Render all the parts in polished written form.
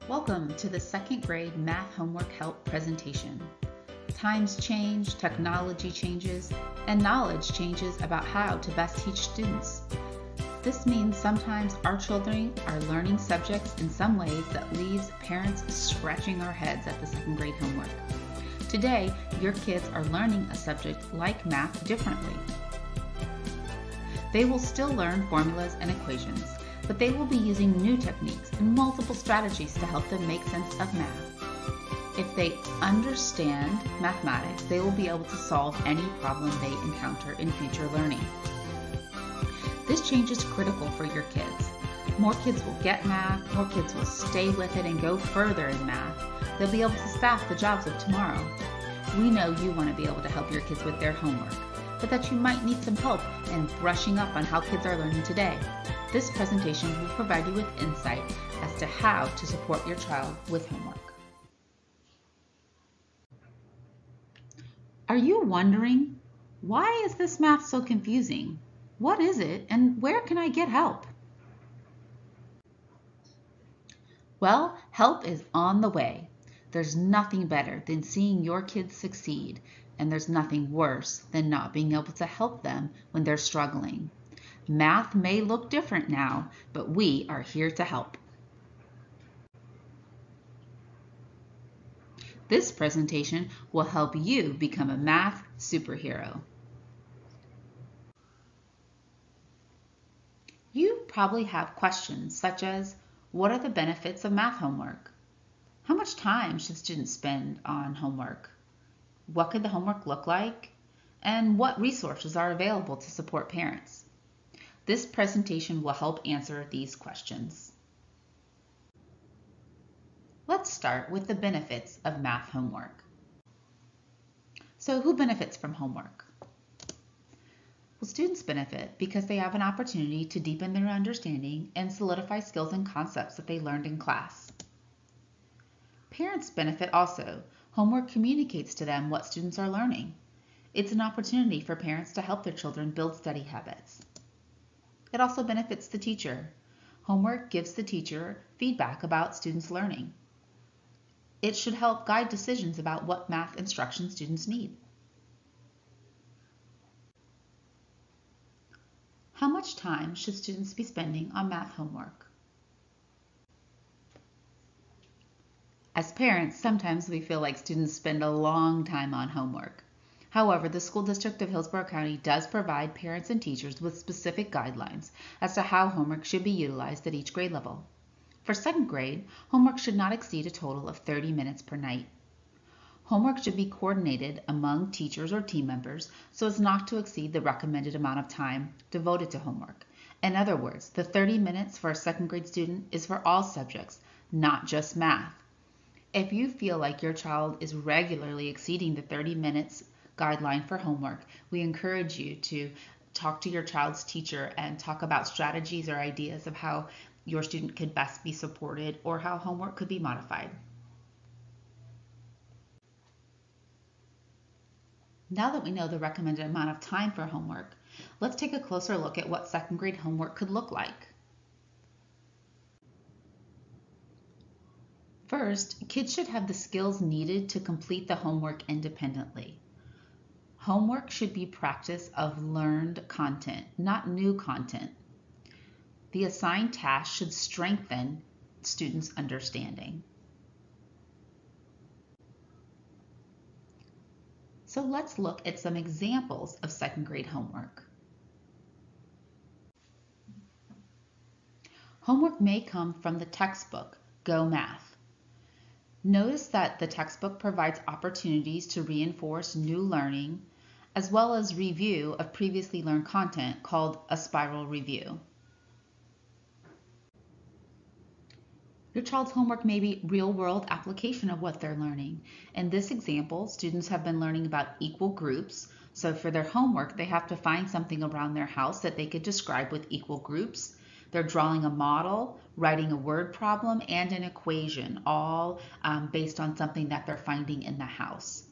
Welcome to the second grade math homework help presentation. Times change, technology changes, and knowledge changes about how to best teach students. This means sometimes our children are learning subjects in some ways that leaves parents scratching our heads at the second grade homework. Today, your kids are learning a subject like math differently. They will still learn formulas and equations, but they will be using new techniques and multiple strategies to help them make sense of math. If they understand mathematics, they will be able to solve any problem they encounter in future learning. This change is critical for your kids. More kids will get math, more kids will stay with it and go further in math. They'll be able to staff the jobs of tomorrow. We know you want to be able to help your kids with their homework, but that you might need some help in brushing up on how kids are learning today. This presentation will provide you with insight as to how to support your child with homework. Are you wondering, why is this math so confusing? What is it, and where can I get help? Well, help is on the way. There's nothing better than seeing your kids succeed, and there's nothing worse than not being able to help them when they're struggling. Math may look different now, but we are here to help. This presentation will help you become a math superhero. You probably have questions such as, what are the benefits of math homework? How much time should students spend on homework? What could the homework look like? And what resources are available to support parents? This presentation will help answer these questions. Let's start with the benefits of math homework. So who benefits from homework? Well, students benefit because they have an opportunity to deepen their understanding and solidify skills and concepts that they learned in class. Parents benefit also. Homework communicates to them what students are learning. It's an opportunity for parents to help their children build study habits. It also benefits the teacher. Homework gives the teacher feedback about students' learning. It should help guide decisions about what math instruction students need. How much time should students be spending on math homework? As parents, sometimes we feel like students spend a long time on homework. However, the School District of Hillsborough County does provide parents and teachers with specific guidelines as to how homework should be utilized at each grade level. For second grade, homework should not exceed a total of 30 minutes per night. Homework should be coordinated among teachers or team members so as not to exceed the recommended amount of time devoted to homework. In other words, the 30 minutes for a second grade student is for all subjects, not just math. If you feel like your child is regularly exceeding the 30 minutes guideline for homework, we encourage you to talk to your child's teacher and talk about strategies or ideas of how your student could best be supported or how homework could be modified. Now that we know the recommended amount of time for homework, let's take a closer look at what second grade homework could look like. First, kids should have the skills needed to complete the homework independently. Homework should be practice of learned content, not new content. The assigned task should strengthen students' understanding. So let's look at some examples of second grade homework. Homework may come from the textbook, Go Math. Notice that the textbook provides opportunities to reinforce new learning, as well as review of previously learned content called a spiral review. Your child's homework may be real-world application of what they're learning. In this example, students have been learning about equal groups. So for their homework, they have to find something around their house that they could describe with equal groups. They're drawing a model, writing a word problem, and an equation, all based on something that they're finding in the house.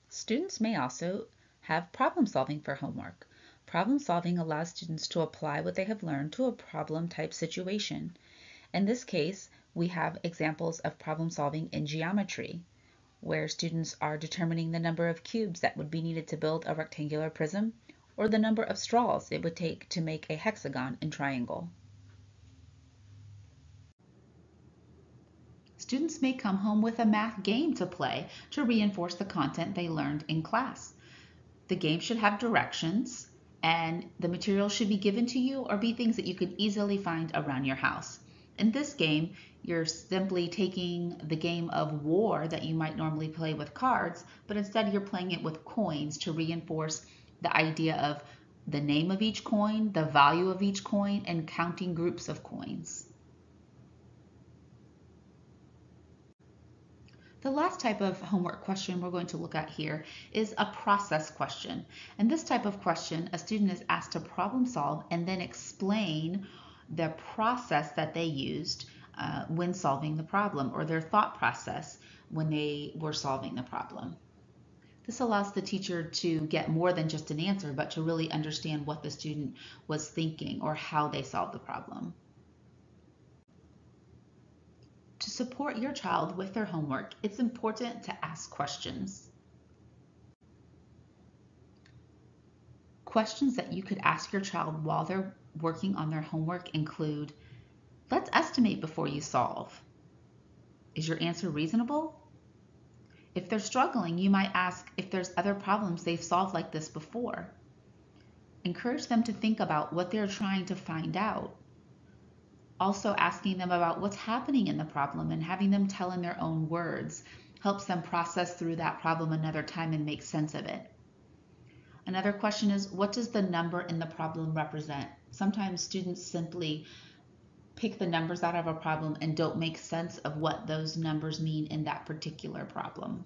Students may also have problem solving for homework. Problem solving allows students to apply what they have learned to a problem-type situation. In this case, we have examples of problem solving in geometry, where students are determining the number of cubes that would be needed to build a rectangular prism, or the number of straws it would take to make a hexagon and triangle. Students may come home with a math game to play to reinforce the content they learned in class. The game should have directions, and the materials should be given to you or be things that you could easily find around your house. In this game, you're simply taking the game of war that you might normally play with cards, but instead you're playing it with coins to reinforce the idea of the name of each coin, the value of each coin, and counting groups of coins. The last type of homework question we're going to look at here is a process question. In this type of question, a student is asked to problem solve and then explain the process that they used when solving the problem, or their thought process when they were solving the problem. This allows the teacher to get more than just an answer, but to really understand what the student was thinking or how they solved the problem. To support your child with their homework, it's important to ask questions. Questions that you could ask your child while they're working on their homework include, let's estimate before you solve. Is your answer reasonable? If they're struggling, you might ask if there's other problems they've solved like this before. Encourage them to think about what they're trying to find out. Also, asking them about what's happening in the problem and having them tell in their own words helps them process through that problem another time and make sense of it. Another question is, what does the number in the problem represent? Sometimes students simply pick the numbers out of a problem and don't make sense of what those numbers mean in that particular problem.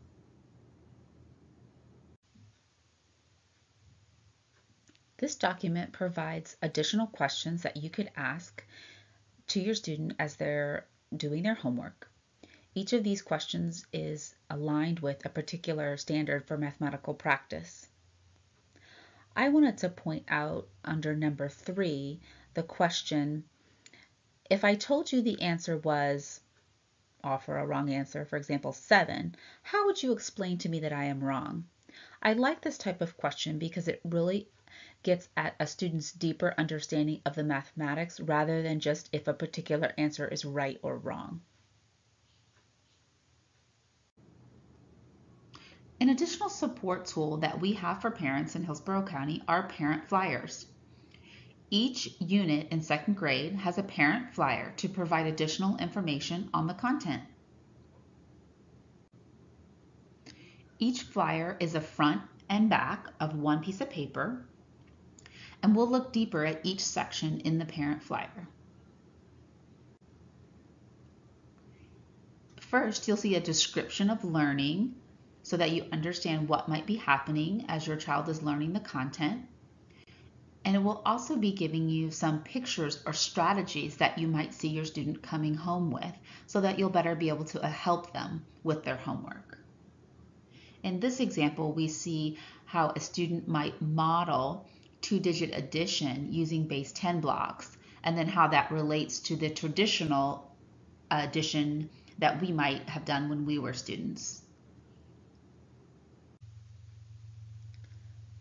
This document provides additional questions that you could ask to your student as they're doing their homework. Each of these questions is aligned with a particular standard for mathematical practice. I wanted to point out under number 3, the question, if I told you the answer was, offer a wrong answer, for example, 7, how would you explain to me that I am wrong? I like this type of question because it really gets at a student's deeper understanding of the mathematics rather than just if a particular answer is right or wrong. An additional support tool that we have for parents in Hillsborough County are parent flyers. Each unit in 2nd grade has a parent flyer to provide additional information on the content. Each flyer is a front and back of one piece of paper, and we'll look deeper at each section in the parent flyer. First, you'll see a description of learning so that you understand what might be happening as your child is learning the content. And it will also be giving you some pictures or strategies that you might see your student coming home with so that you'll better be able to help them with their homework. In this example, we see how a student might model 2-digit addition using base 10 blocks, and then how that relates to the traditional addition that we might have done when we were students.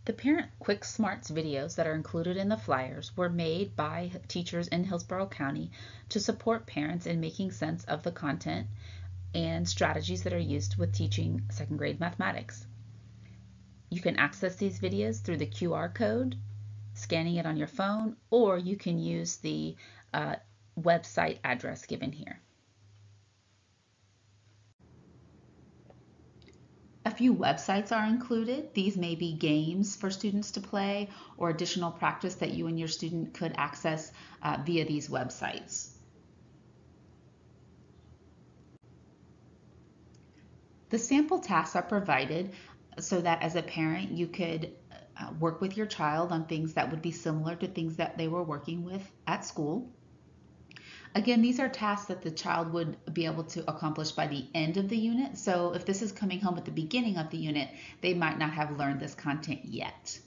The Parent Quick Smarts videos that are included in the flyers were made by teachers in Hillsborough County to support parents in making sense of the content and strategies that are used with teaching 2nd grade mathematics. You can access these videos through the QR code, scanning it on your phone, or you can use the website address given here. A few websites are included. These may be games for students to play or additional practice that you and your student could access via these websites. The sample tasks are provided so that as a parent you could work with your child on things that would be similar to things that they were working with at school. Again, these are tasks that the child would be able to accomplish by the end of the unit. So if this is coming home at the beginning of the unit, they might not have learned this content yet.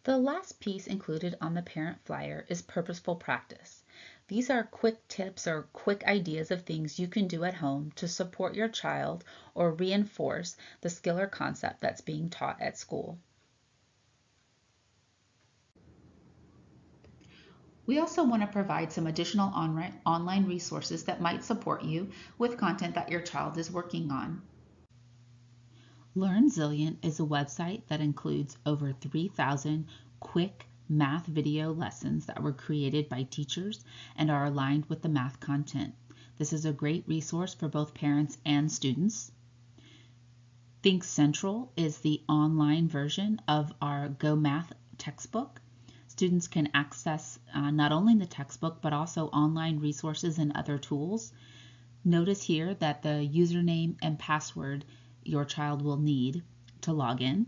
The last piece included on the parent flyer is purposeful practice. These are quick tips or quick ideas of things you can do at home to support your child or reinforce the skill or concept that's being taught at school. We also want to provide some additional online resources that might support you with content that your child is working on. LearnZillion is a website that includes over 3,000 quick math video lessons that were created by teachers and are aligned with the math content. This is a great resource for both parents and students. Think Central is the online version of our Go Math textbook. Students can access not only the textbook but also online resources and other tools. Notice here that the username and password your child will need to log in.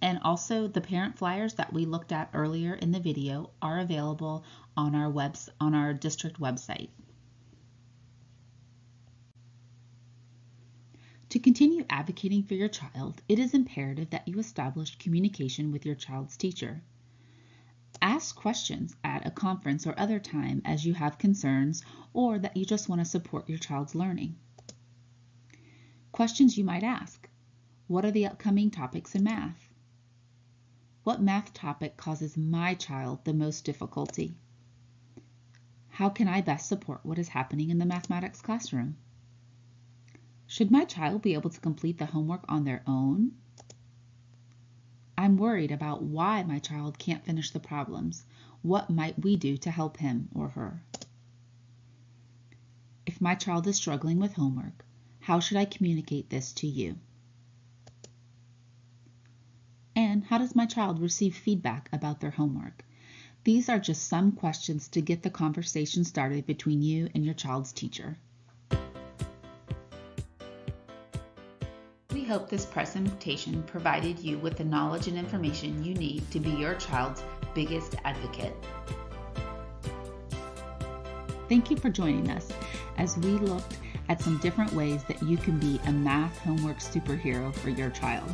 And also the parent flyers that we looked at earlier in the video are available on our district website. To continue advocating for your child, it is imperative that you establish communication with your child's teacher. Ask questions at a conference or other time as you have concerns or that you just want to support your child's learning. Questions you might ask: what are the upcoming topics in math? What math topic causes my child the most difficulty? How can I best support what is happening in the mathematics classroom? Should my child be able to complete the homework on their own? I'm worried about why my child can't finish the problems. What might we do to help him or her? If my child is struggling with homework, how should I communicate this to you? And how does my child receive feedback about their homework? These are just some questions to get the conversation started between you and your child's teacher. We hope this presentation provided you with the knowledge and information you need to be your child's biggest advocate. Thank you for joining us as we looked at some different ways that you can be a math homework superhero for your child.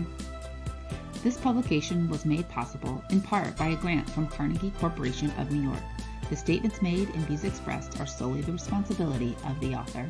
This publication was made possible in part by a grant from Carnegie Corporation of New York. The statements made and views expressed are solely the responsibility of the author.